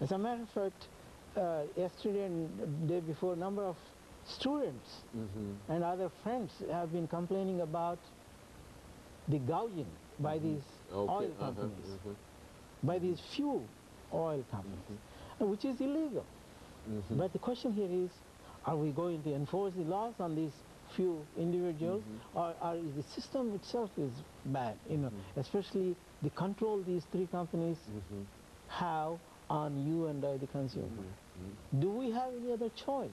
As a matter of fact, yesterday and day before, a number of students and other friends have been complaining about the gouging by these oil companies, by these few oil companies, which is illegal. But the question here is, are we going to enforce the laws on these few individuals, or is the system itself is bad, especially the control these three companies have on you and I, the consumer? Do we have any other choice?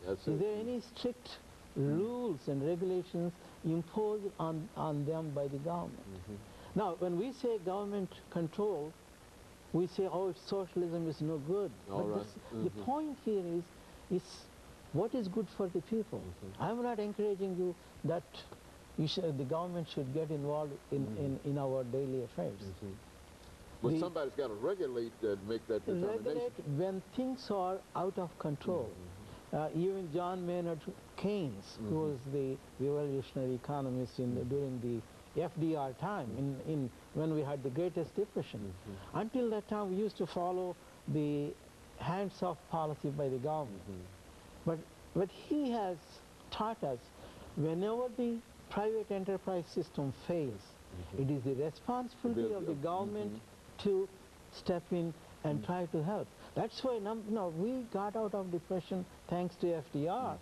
Is there any strict rules and regulations imposed on them by the government? Now, when we say government control, we say, oh, socialism is no good. But the point here is what is good for the people. I'm not encouraging you that the government should get involved in our daily affairs. But somebody's got to regulate and make that determination. Regulate when things are out of control. Even John Maynard Keynes, who was the revolutionary economist during the FDR time, when we had the greatest depression. Until that time, we used to follow the hands-off policy by the government. But he has taught us, whenever the private enterprise system fails, it is the responsibility of the government to step in and try to help. That's why we got out of depression thanks to FDR.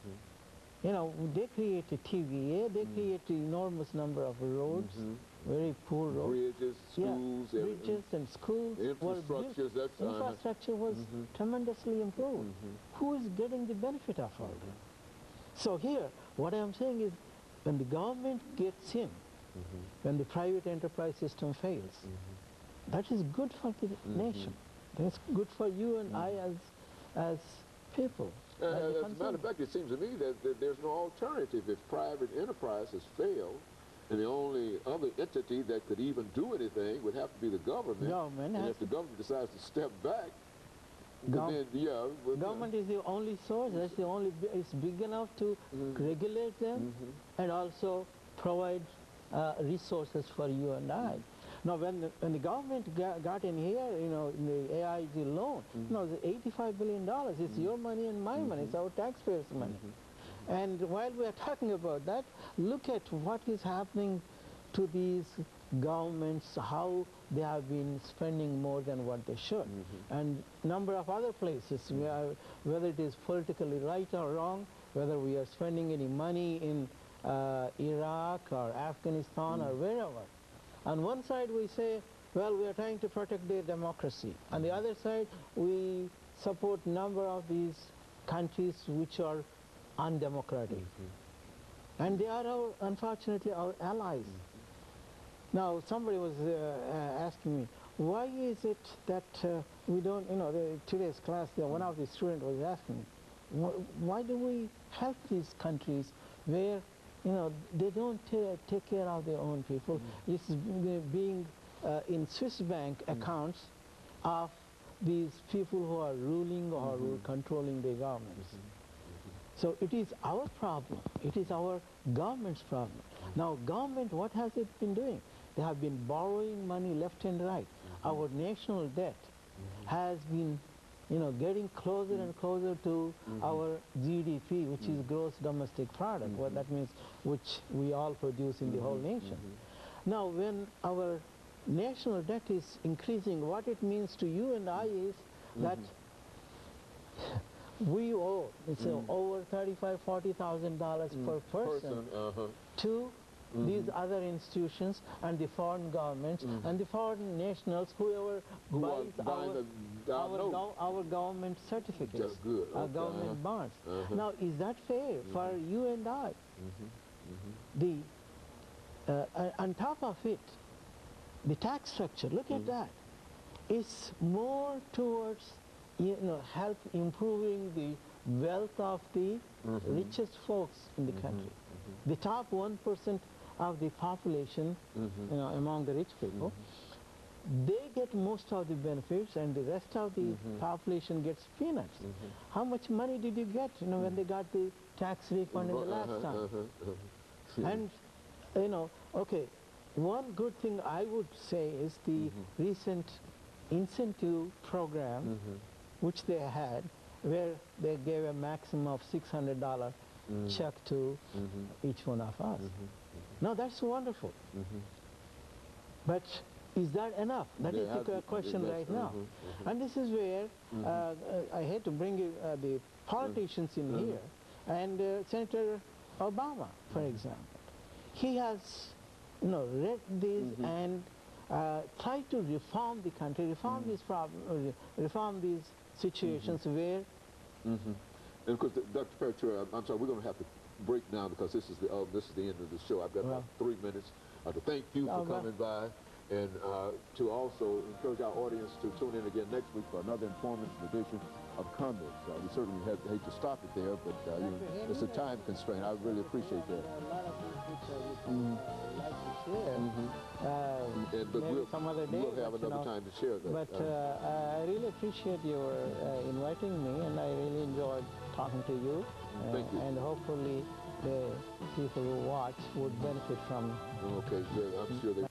They created TVA, they created enormous number of roads, very poor roads. Bridges, schools. Bridges and schools. Infrastructure was tremendously improved. Who is getting the benefit of all that? So here, what I'm saying is, when the government gets in, when the private enterprise system fails, that is good for the nation. That's good for you and I as people. As a matter of fact, it seems to me that there's no alternative. If private enterprise has failed, and the only other entity that could even do anything would have to be the government. And if the government decides to step back, government is the only source. That's the only. It's big enough to regulate them and also provide resources for you and I. Now, when the government got in here, in the AIG loan, the $85 billion, it's your money and my money, it's our taxpayers' money. And while we are talking about that, look at what is happening to these governments, how they have been spending more than what they should. And number of other places, whether it is politically right or wrong, whether we are spending any money in Iraq or Afghanistan or wherever. On one side we say, well, we are trying to protect their democracy. On the other side, we support a number of these countries which are undemocratic. And they are, unfortunately, our allies. Now, somebody was asking me, why is it that we don't, today's class, one of the students was asking me, why do we help these countries where they don't take care of their own people? It's being in Swiss bank accounts of these people who are ruling or who are controlling their governments. So it is our problem. It is our government's problem. Now, government, what has it been doing? They have been borrowing money left and right. Our national debt has been getting closer and closer to our GDP, which is gross domestic product. What that means, which we all produce in the whole nation. Now, when our national debt is increasing, what it means to you and I is that we owe, it's over $35,000–40,000 per person to these other institutions and the foreign governments and the foreign nationals, whoever buys our government certificates, our government bonds. Now, is that fair for you and I? On top of it, the tax structure, look at that. It's more towards help improving the wealth of the richest folks in the country. The top 1% of the population, among the rich people, they get most of the benefits, and the rest of the population gets peanuts. How much money did you get, when they got the tax refund in the last time? And, okay, one good thing I would say is the recent incentive program which they had, where they gave a maximum of $600 check to each one of us. Now that's wonderful. But is that enough? That is the question right now. And this is where I hate to bring the politicians in here, and Senator Obama, for example. He has read this and tried to reform the country, reform these problems, reform these situations where... And of course, Dr. MParuchuri, I'm sorry, we're going to have to break now because this is the end of the show. I've got about 3 minutes to thank you for coming by, and to also encourage our audience to tune in again next week for another informative edition of Comments. We certainly hate to stop it there, but it's a time constraint. I really appreciate that. A lot of things which I would like to share. But maybe some other day. We'll have another time to share that. But I really appreciate your inviting me, and I really enjoyed talking to you. Thank you. And hopefully the people who watch would benefit from it. Okay, good. I'm sure they...